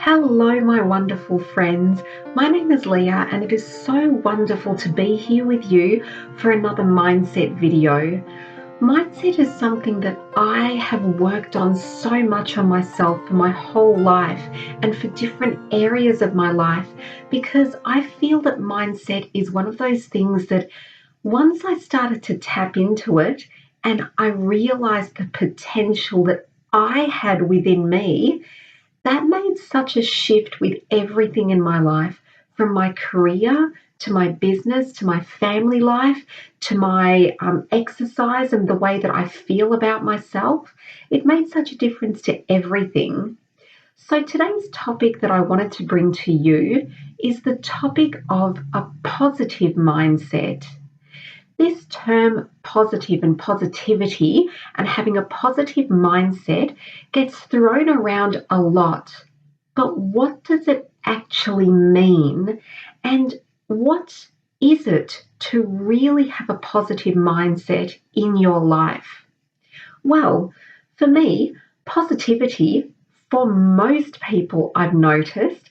Hello, my wonderful friends. My name is Leah, and it is so wonderful to be here with you for another mindset video. Mindset is something that I have worked on so much on myself for my whole life and for different areas of my life because I feel that mindset is one of those things that once I started to tap into it and I realized the potential that I had within me, that made such a shift with everything in my life, from my career to my business to my family life to my exercise and the way that I feel about myself. It made such a difference to everything. So, today's topic that I wanted to bring to you is the topic of a positive mindset. This term positive and positivity and having a positive mindset gets thrown around a lot. But what does it actually mean? And what is it to really have a positive mindset in your life? Well, for me, positivity, for most people I've noticed,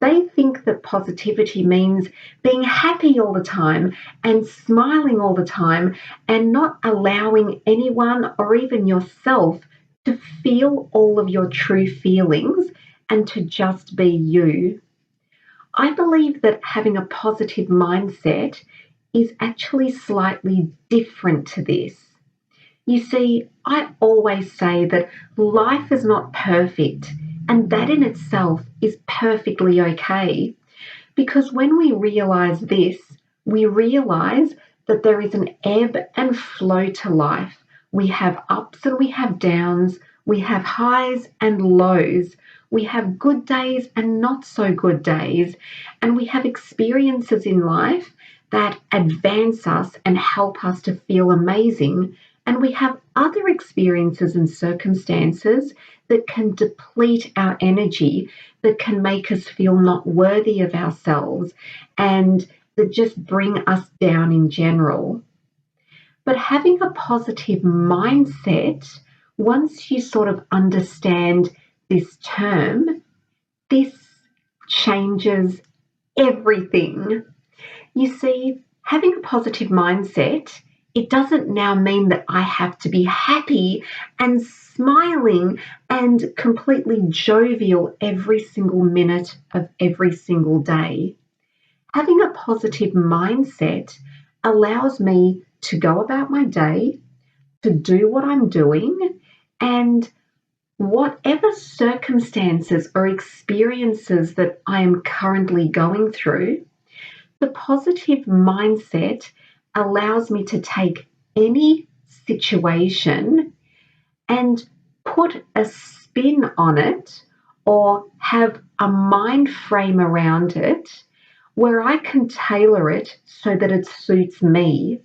they think that positivity means being happy all the time and smiling all the time and not allowing anyone or even yourself to feel all of your true feelings and to just be you. I believe that having a positive mindset is actually slightly different to this. You see, I always say that life is not perfect, and that in itself is perfectly okay. Because when we realize this, we realize that there is an ebb and flow to life. We have ups and we have downs, we have highs and lows, we have good days and not so good days, and we have experiences in life that advance us and help us to feel amazing. And we have other experiences and circumstances that can deplete our energy, that can make us feel not worthy of ourselves, and that just bring us down in general. But having a positive mindset, once you sort of understand this term, this changes everything. You see, having a positive mindset, it doesn't now mean that I have to be happy and smiling and completely jovial every single minute of every single day. Having a positive mindset allows me to go about my day, to do what I'm doing, and whatever circumstances or experiences that I am currently going through, the positive mindset allows me to take any situation and put a spin on it or have a mind frame around it where I can tailor it so that it suits me.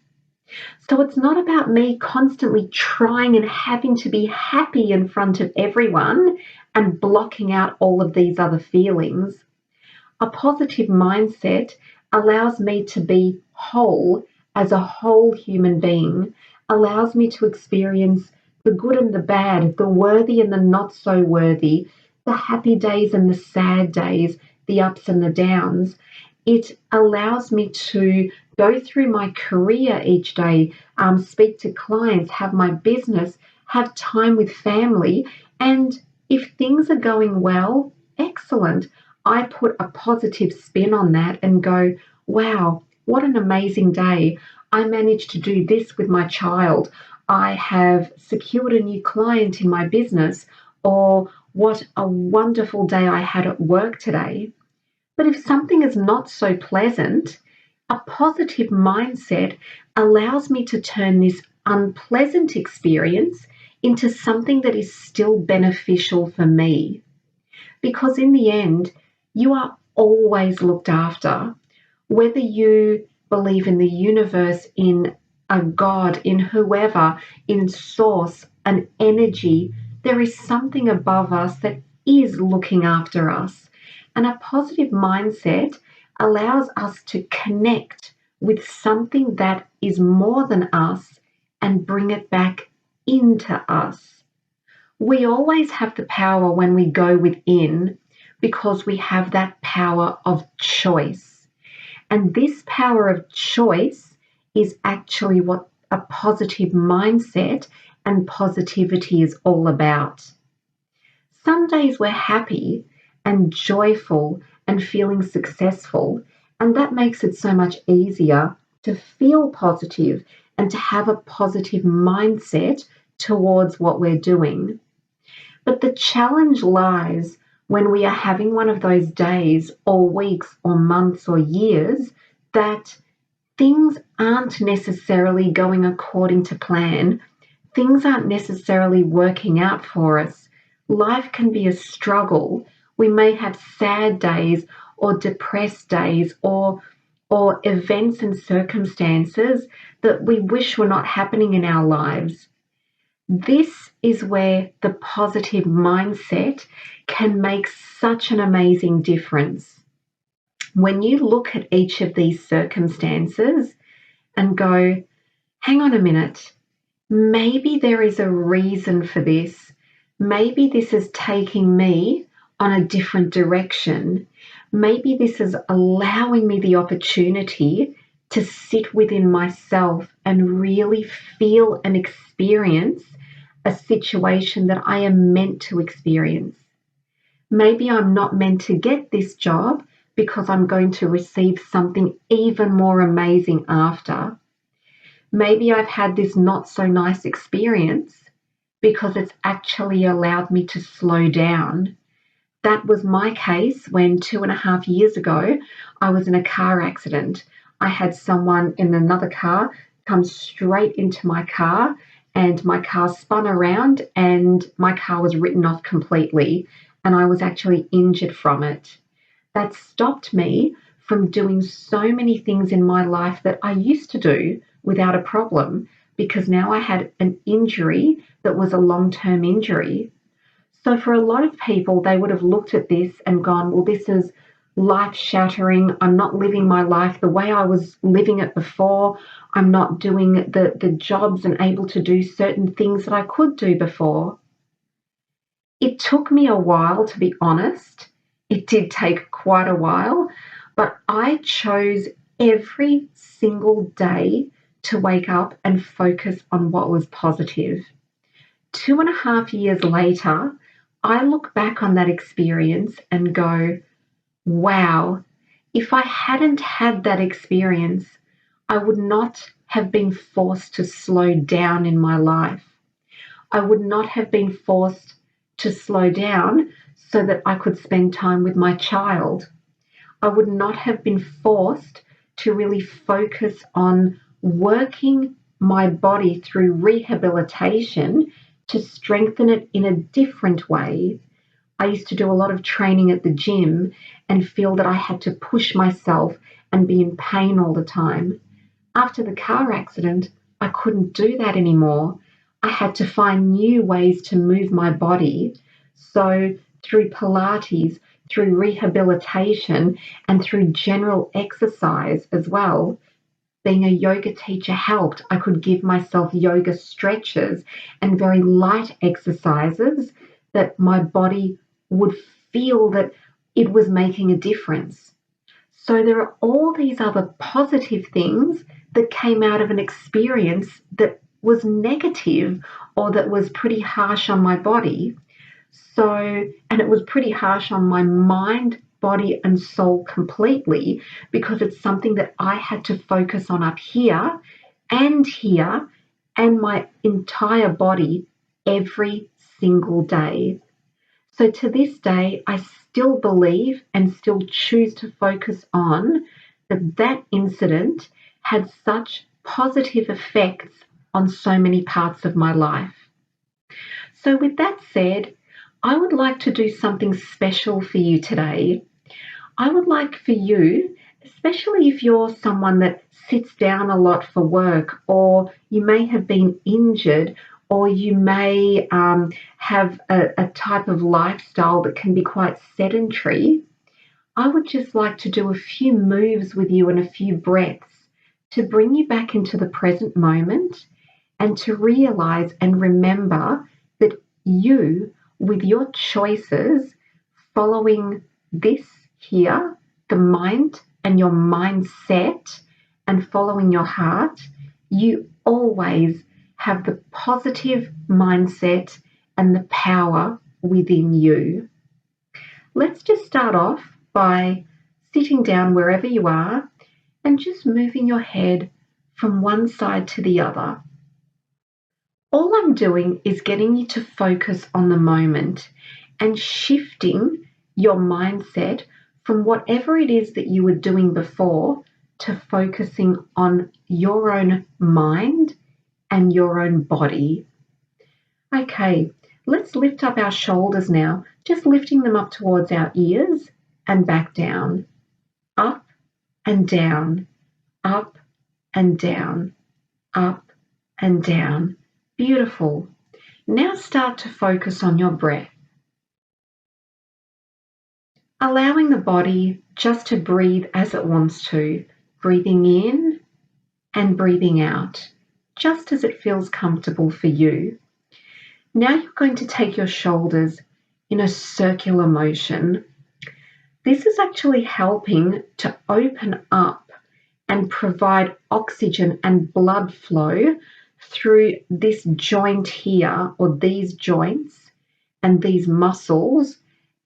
So it's not about me constantly trying and having to be happy in front of everyone and blocking out all of these other feelings. A positive mindset allows me to be whole as a whole human being, allows me to experience the good and the bad, the worthy and the not so worthy, the happy days and the sad days, the ups and the downs. It allows me to go through my career each day, speak to clients, have my business, have time with family. And if things are going well, excellent. I put a positive spin on that and go, wow, what an amazing day. I managed to do this with my child. I have secured a new client in my business, or what a wonderful day I had at work today. But if something is not so pleasant, a positive mindset allows me to turn this unpleasant experience into something that is still beneficial for me. Because in the end, you are always looked after. Whether you believe in the universe, in a God, in whoever, in source, an energy, there is something above us that is looking after us. And a positive mindset allows us to connect with something that is more than us and bring it back into us. We always have the power when we go within, because we have that power of choice. And this power of choice is actually what a positive mindset and positivity is all about. Some days we're happy and joyful and feeling successful, and that makes it so much easier to feel positive and to have a positive mindset towards what we're doing. But the challenge lies when we are having one of those days or weeks or months or years that things aren't necessarily going according to plan. Things aren't necessarily working out for us. Life can be a struggle. We may have sad days or depressed days or events and circumstances that we wish were not happening in our lives. This is where the positive mindset can make such an amazing difference. When you look at each of these circumstances and go, hang on a minute, maybe there is a reason for this. Maybe this is taking me on a different direction. Maybe this is allowing me the opportunity to sit within myself and really feel and experience a situation that I am meant to experience. Maybe I'm not meant to get this job because I'm going to receive something even more amazing after. Maybe I've had this not so nice experience because it's actually allowed me to slow down. That was my case when 2.5 years ago, I was in a car accident. I had someone in another car come straight into my car, and my car spun around and my car was written off completely, and I was actually injured from it. That stopped me from doing so many things in my life that I used to do without a problem, because now I had an injury that was a long-term injury. So for a lot of people, they would have looked at this and gone, well, this is life-shattering. I'm not living my life the way I was living it before. I'm not doing the jobs and able to do certain things that I could do before. It took me a while, to be honest. It did take quite a while, but I chose every single day to wake up and focus on what was positive. 2.5 years later, I look back on that experience and go, wow, if I hadn't had that experience, I would not have been forced to slow down in my life. I would not have been forced to slow down so that I could spend time with my child. I would not have been forced to really focus on working my body through rehabilitation to strengthen it in a different way. I used to do a lot of training at the gym and feel that I had to push myself and be in pain all the time. After the car accident, I couldn't do that anymore. I had to find new ways to move my body. So through Pilates, through rehabilitation, and through general exercise as well. Being a yoga teacher helped. I could give myself yoga stretches and very light exercises that my body would feel that it was making a difference. So there are all these other positive things that came out of an experience that was negative or that was pretty harsh on my body. And it was pretty harsh on my mind, body, and soul completely, because it's something that I had to focus on up here and my entire body every single day. So to this day, I still believe and still choose to focus on that incident had such positive effects on so many parts of my life. So with that said, I would like to do something special for you today. I would like for you, especially if you're someone that sits down a lot for work, or you may have been injured, or you may have a type of lifestyle that can be quite sedentary, I would just like to do a few moves with you and a few breaths to bring you back into the present moment and to realize and remember that you, with your choices, following this here, the mind and your mindset and following your heart, you always have the positive mindset and the power within you. Let's just start off by sitting down wherever you are and just moving your head from one side to the other. All I'm doing is getting you to focus on the moment and shifting your mindset from whatever it is that you were doing before to focusing on your own mind and your own body. Okay, let's lift up our shoulders now, just lifting them up towards our ears and back down, up and down, up and down, up and down. Beautiful. Now start to focus on your breath. Allowing the body just to breathe as it wants to, breathing in and breathing out, just as it feels comfortable for you. Now you're going to take your shoulders in a circular motion. This is actually helping to open up and provide oxygen and blood flow through this joint here, or these joints and these muscles,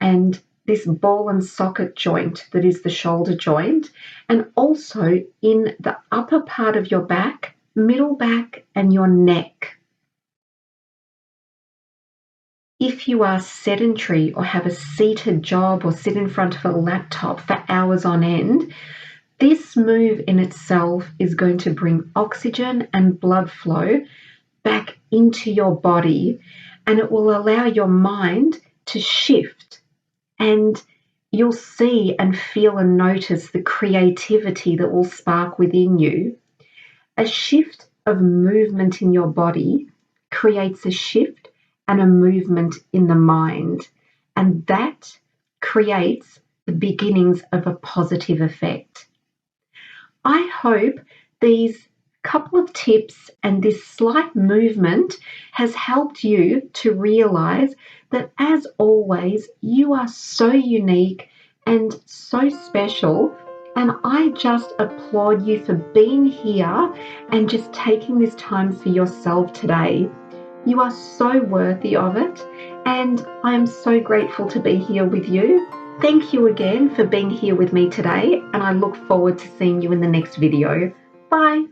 and this ball and socket joint that is the shoulder joint, and also in the upper part of your back, middle back, and your neck. If you are sedentary or have a seated job or sit in front of a laptop for hours on end, this move in itself is going to bring oxygen and blood flow back into your body, and it will allow your mind to shift, and you'll see and feel and notice the creativity that will spark within you. A shift of movement in your body creates a shift and a movement in the mind, and that creates the beginnings of a positive effect. I hope these couple of tips and this slight movement has helped you to realize that, as always, you are so unique and so special, and I just applaud you for being here and just taking this time for yourself today. You are so worthy of it, and I am so grateful to be here with you. Thank you again for being here with me today, and I look forward to seeing you in the next video. Bye.